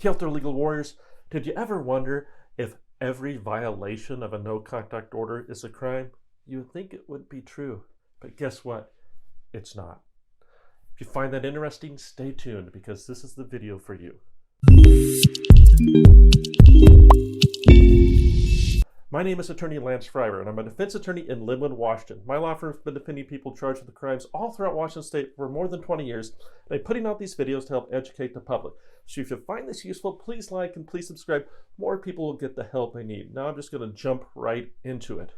Hey out there, legal warriors. Did you ever wonder if every violation of a no contact order is a crime? You would think it would be true, but guess what? It's not. If you find that interesting, stay tuned because this is the video for you. My name is Attorney Lance Fryrear, and I'm a defense attorney in Linwood, Washington. My law firm has been defending people charged with crimes all throughout Washington State for more than 20 years, and I'm putting out these videos to help educate the public. So if you find this useful, please like and please subscribe. More people will get the help they need. Now I'm just going to jump right into it.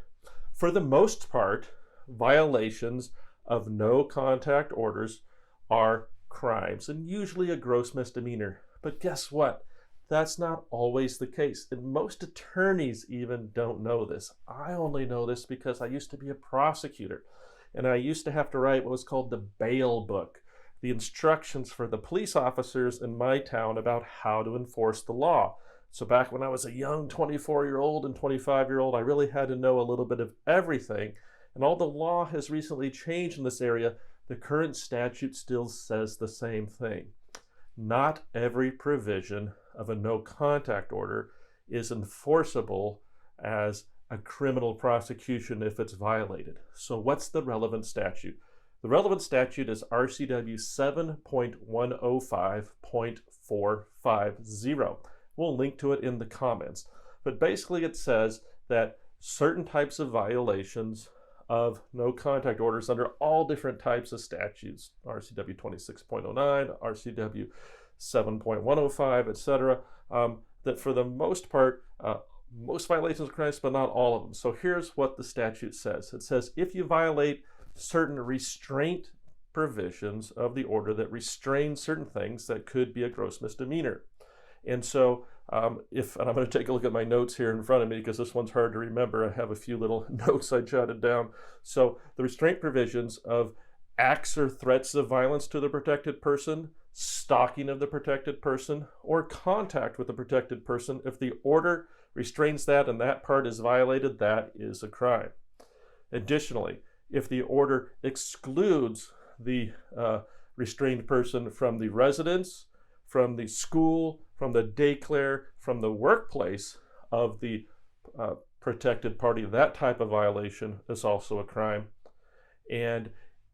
For the most part, violations of no contact orders are crimes, and usually a gross misdemeanor. But guess what? That's not always the case, and most attorneys even don't know this. I only know this because I used to be a prosecutor, and I used to have to write what was called the bail book, the instructions for the police officers in my town about how to enforce the law. So back when I was a young 24-year-old and 25-year-old, I really had to know a little bit of everything, and although the law has recently changed in this area, the current statute still says the same thing. Not every provision of a no contact order is enforceable as a criminal prosecution if it's violated. So what's the relevant statute? The relevant statute is RCW 7.105.450. We'll link to it in the comments. But basically it says that certain types of violations of no contact orders under all different types of statutes, RCW 26.09, RCW 7.105, etc., that for the most part, most violations are crimes, but not all of them. So here's what the statute says. It says if you violate certain restraint provisions of the order that restrain certain things, that could be a gross misdemeanor. And so and I'm going to take a look at my notes here in front of me because this one's hard to remember. I have a few little notes I jotted down. So the restraint provisions of acts or threats of violence to the protected person, stalking of the protected person, or contact with the protected person, if the order restrains that and that part is violated, that is a crime. Additionally, if the order excludes the restrained person from the residence, from the school, from the daycare, from the workplace of the protected party, that type of violation is also a crime. And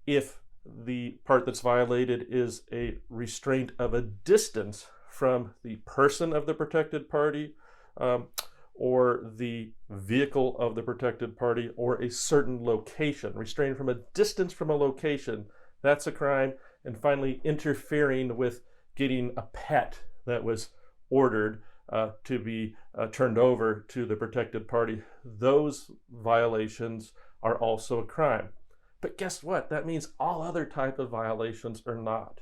if the part that's violated is a restraint of a distance from the person of the protected party, or the vehicle of the protected party, or a certain location, restrained from a distance from a location, that's a crime. And finally, interfering with getting a pet that was ordered to be turned over to the protected party, those violations are also a crime. But guess what? That means all other type of violations are not.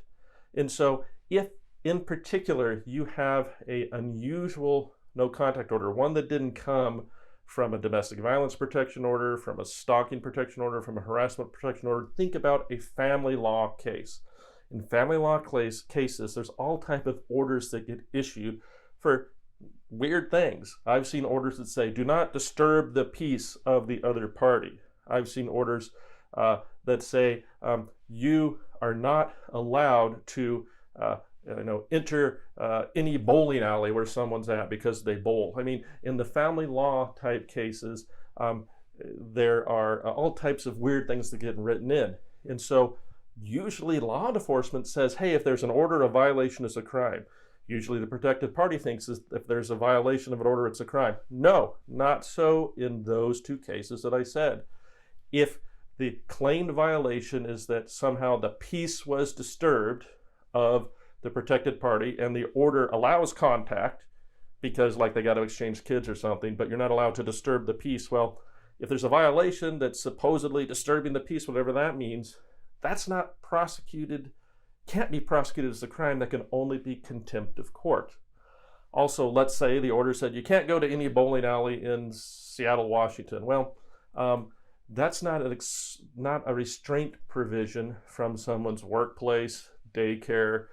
And so if in particular you have an unusual no contact order, one that didn't come from a domestic violence protection order, from a stalking protection order, from a harassment protection order, think about a family law case. In family law cases, there's all type of orders that get issued for weird things. I've seen orders that say, do not disturb the peace of the other party. I've seen orders that say, you are not allowed to enter any bowling alley where someone's at because they bowl. I mean, in the family law type cases, there are all types of weird things that get written in. And so usually law enforcement says, hey, if there's an order, a violation is a crime. Usually the protected party thinks if there's a violation of an order, it's a crime. No, not so in those two cases that I said. If the claimed violation is that somehow the peace was disturbed of the protected party and the order allows contact because like they got to exchange kids or something, but you're not allowed to disturb the peace. Well, if there's a violation that's supposedly disturbing the peace, whatever that means, that's not prosecuted, can't be prosecuted as a crime. That can only be contempt of court. Also, let's say the order said you can't go to any bowling alley in Seattle, Washington. Well, that's not a restraint provision from someone's workplace, daycare,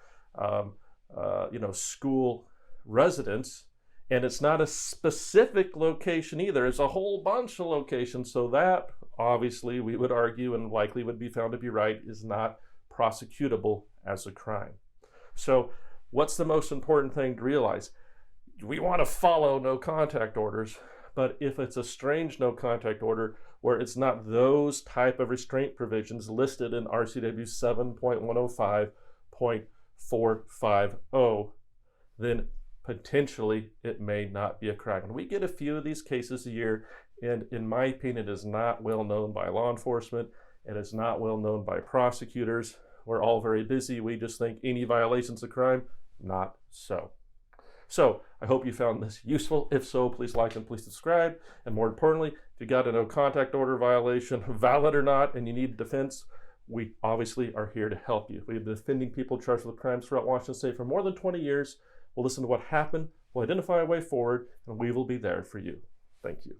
school, residence, and it's not a specific location either. It's a whole bunch of locations. So that obviously we would argue and likely would be found to be right is not prosecutable as a crime. So what's the most important thing to realize? We want to follow no contact orders, but if it's a strange no contact order where it's not those type of restraint provisions listed in RCW 7.105.450, then potentially it may not be a crime. And we get a few of these cases a year, and in my opinion, it is not well known by law enforcement, and it's not well known by prosecutors. We're all very busy. We just think any violation's a crime. Not so. So I hope you found this useful. If so, please like and please subscribe. And more importantly, if you got a no contact order violation, valid or not, and you need defense, we obviously are here to help you. We've been defending people charged with crimes throughout Washington State for more than 20 years. We'll listen to what happened, we'll identify a way forward, and we will be there for you. Thank you.